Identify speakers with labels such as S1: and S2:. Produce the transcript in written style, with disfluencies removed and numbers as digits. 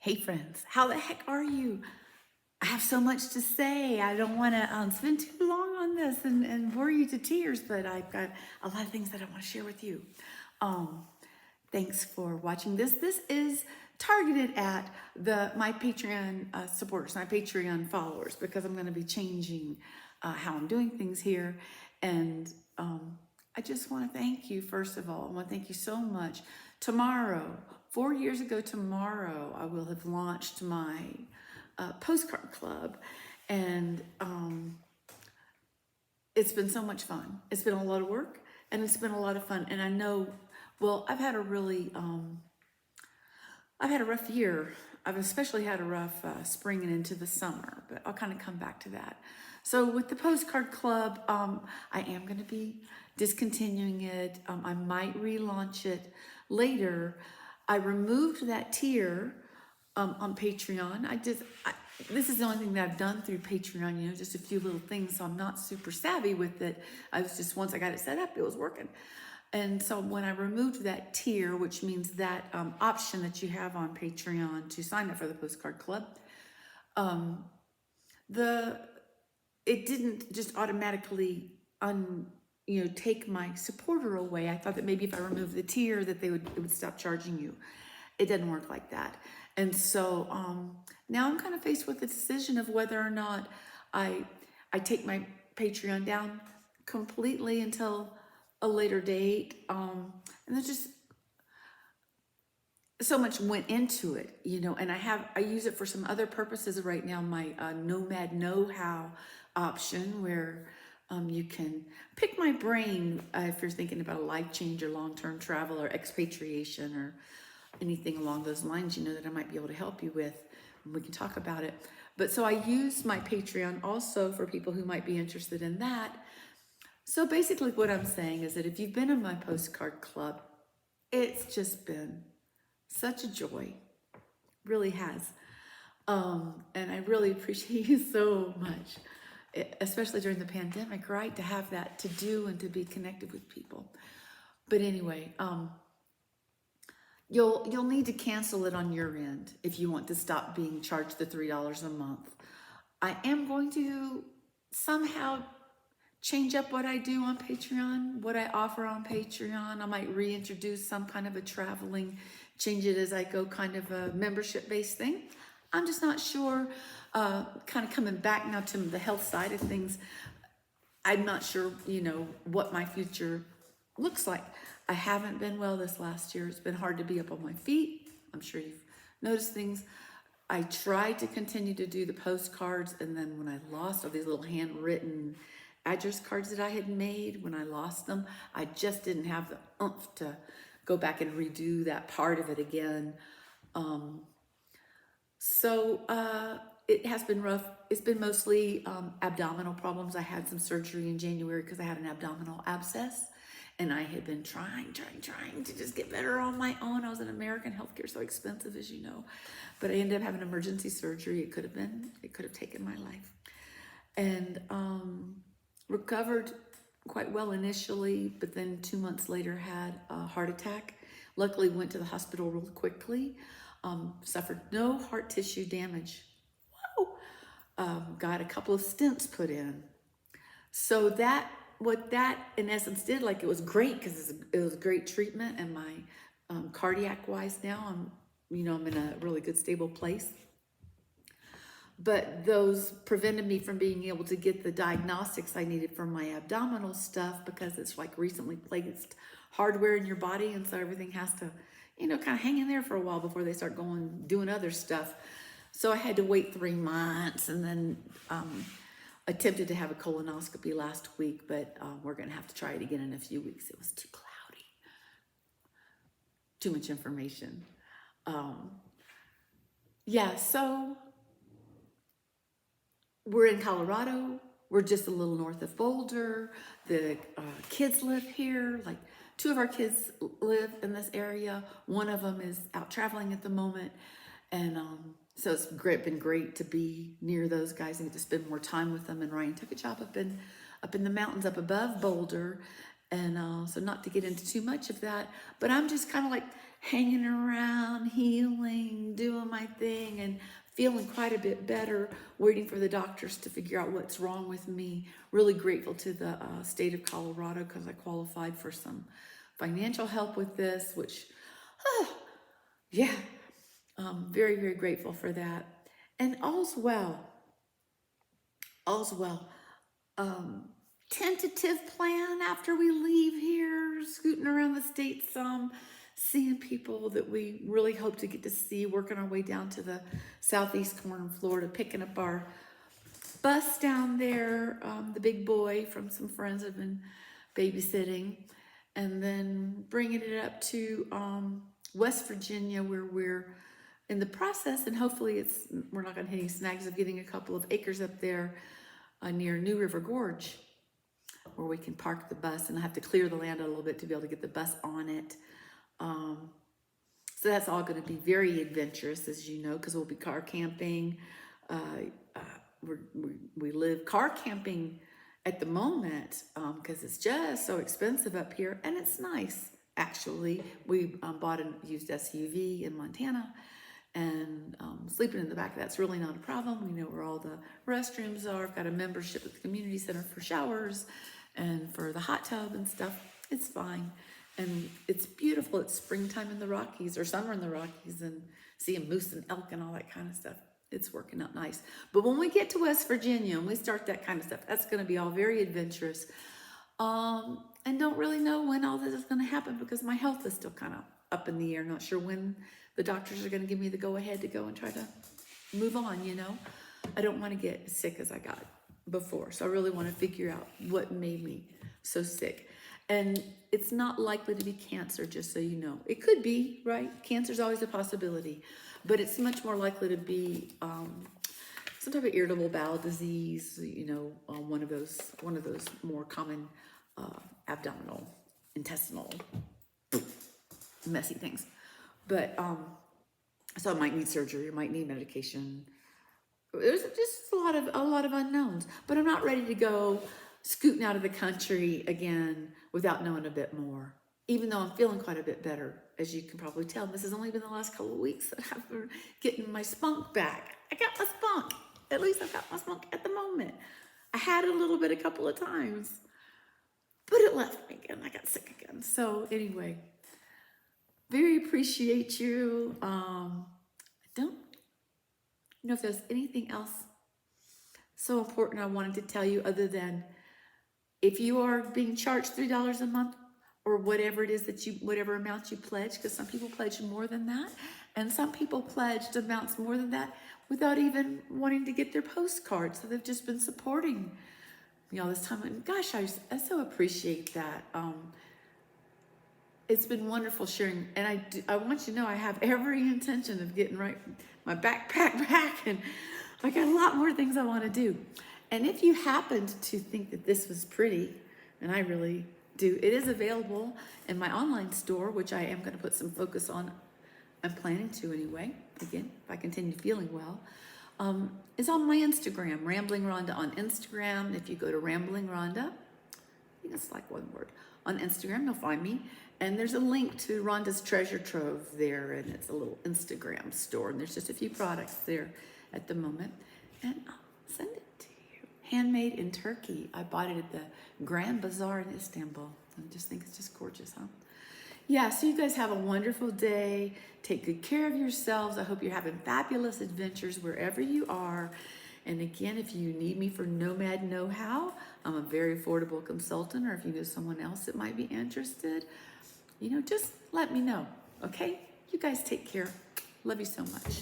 S1: Hey friends, how the heck are you? I have so much to say. I don't want to spend too long on this and bore you to tears, but I've got a lot of things that I want to share with you. Um, Thanks for watching this. This is targeted at my Patreon supporters, my Patreon followers, because I'm going to be changing how I'm doing things here. And I just want to thank you, first of all. I want to thank you so much. Tomorrow, 4 years ago tomorrow, I will have launched my Postcard Club. And it's been so much fun. It's been a lot of work and it's been a lot of fun. And I know, well, I've had a rough year. I've especially had a rough spring and into the summer, but I'll kind of come back to that. So with the Postcard Club, I am going to be discontinuing it. I might relaunch it later. I removed that tier on Patreon. This is the only thing that I've done through Patreon, just a few little things. So I'm not super savvy with it. I was just, once I got it set up, it was working. And so when I removed that tier, which means that option that you have on Patreon to sign up for the Postcard Club, it didn't just automatically take my supporter away. I thought that maybe if I removed the tier that it would stop charging you. It doesn't work like that. And so now I'm kind of faced with the decision of whether or not I take my Patreon down completely until a later date. And there's just so much went into it, and I use it for some other purposes right now. My Nomad Know-How option, where you can pick my brain if you're thinking about a life change or long-term travel or expatriation or anything along those lines, that I might be able to help you with. And we can talk about it. But so I use my Patreon also for people who might be interested in that. So basically what I'm saying is that if you've been in my Postcard Club, it's just been such a joy. Really has. And I really appreciate you so much, especially during the pandemic, right? To have that to do and to be connected with people. But anyway, you'll need to cancel it on your end if you want to stop being charged the $3 a month. I am going to somehow change up what I do on Patreon, what I offer on Patreon. I might reintroduce some kind of a traveling, change it as I go kind of a membership-based thing. I'm just not sure. Kind of coming back now to the health side of things, I'm not sure, what my future looks like. I haven't been well this last year. It's been hard to be up on my feet. I'm sure you've noticed things. I tried to continue to do the postcards, and then when I lost all these little handwritten address cards that I had made, when I lost them, I just didn't have the oomph to go back and redo that part of it again. So it has been rough. It's been mostly abdominal problems. I had some surgery in January because I had an abdominal abscess, and I had been trying to just get better on my own. I was in American healthcare, so expensive, as you know. But I ended up having emergency surgery. It could have taken my life. And recovered quite well initially, but then 2 months later had a heart attack. Luckily went to the hospital real quickly. Suffered no heart tissue damage. Whoa! Got a couple of stents put in. So what that in essence did, it was great because it was great treatment, and my cardiac wise now I'm in a really good stable place. But those prevented me from being able to get the diagnostics I needed for my abdominal stuff, because it's recently placed hardware in your body, and so everything has to kind of hang in there for a while before they start doing other stuff. So I had to wait 3 months, and then attempted to have a colonoscopy last week, but we're going to have to try it again in a few weeks. It was too cloudy. Too much information. So we're in Colorado. We're just a little north of Boulder. The kids live here. 2 of our kids live in this area. One of them is out traveling at the moment. And so it's been great to be near those guys and get to spend more time with them. And Ryan took a job up in the mountains up above Boulder. And so not to get into too much of that, but I'm just kind of hanging around, healing, doing my thing and feeling quite a bit better, waiting for the doctors to figure out what's wrong with me. Really grateful to the state of Colorado because I qualified for some financial help with this, which, yeah, very, very grateful for that. And all's well. All's well. Tentative plan after we leave here, scooting around the state some, seeing people that we really hope to get to see, working our way down to the southeast corner of Florida, picking up our bus down there, the big boy from some friends have been babysitting, and then bringing it up to West Virginia, where we're in the process, and hopefully we're not going to hit any snags of getting a couple of acres up there near New River Gorge, where we can park the bus, and I have to clear the land a little bit to be able to get the bus on it. So that's all going to be very adventurous, as you know, because we'll be car camping. We live car camping at the moment because it's just so expensive up here, and it's nice, actually. We bought a used SUV in Montana, and sleeping in the back of that's really not a problem. We know where all the restrooms are. I've got a membership at the community center for showers and for the hot tub and stuff. It's fine. And it's beautiful. It's springtime in the Rockies, or summer in the Rockies, and seeing moose and elk and all that kind of stuff. It's working out nice. But when we get to West Virginia and we start that kind of stuff, that's going to be all very adventurous. And don't really know when all this is going to happen because my health is still kind of up in the air. Not sure when the doctors are going to give me the go-ahead to go and try to move on, you know. I don't want to get as sick as I got before. So I really want to figure out what made me so sick. And it's not likely to be cancer, just so you know. It could be, right? Cancer is always a possibility. But it's much more likely to be some type of irritable bowel disease, you know, one of those more common abdominal, intestinal, messy things. But so I might need surgery, I might need medication. There's just a lot of unknowns. But I'm not ready to go scooting out of the country again without knowing a bit more. Even though I'm feeling quite a bit better, as you can probably tell. This has only been the last couple of weeks that I've been getting my spunk back. I got my spunk. At least I've got my spunk at the moment. I had it a little bit a couple of times, but it left me again. I got sick again. So anyway, very appreciate you. I don't know if there's anything else so important I wanted to tell you other than if you are being charged $3 a month, or whatever it is that whatever amount you pledge, because some people pledge more than that, and some people pledged amounts more than that without even wanting to get their postcard. So they've just been supporting me all this time. And gosh, I so appreciate that. It's been wonderful sharing, and I want you to know I have every intention of getting my backpack back, and I got a lot more things I want to do. And if you happened to think that this was pretty, and I really do, it is available in my online store, which I am going to put some focus on. I'm planning to anyway, again, if I continue feeling well. It's on my Instagram, Rambling Rhonda on Instagram. If you go to Rambling Rhonda, I think it's like one word, on Instagram, you'll find me. And there's a link to Rhonda's Treasure Trove there, and it's a little Instagram store, and there's just a few products there at the moment. And I'll send it to you. Handmade in Turkey. I bought it at the Grand Bazaar in Istanbul. I just think it's just gorgeous, huh? Yeah, so you guys have a wonderful day. Take good care of yourselves. I hope you're having fabulous adventures wherever you are. And again, if you need me for Nomad Know-How, I'm a very affordable consultant, or if you know someone else that might be interested, you know, just let me know, okay? You guys take care. Love you so much.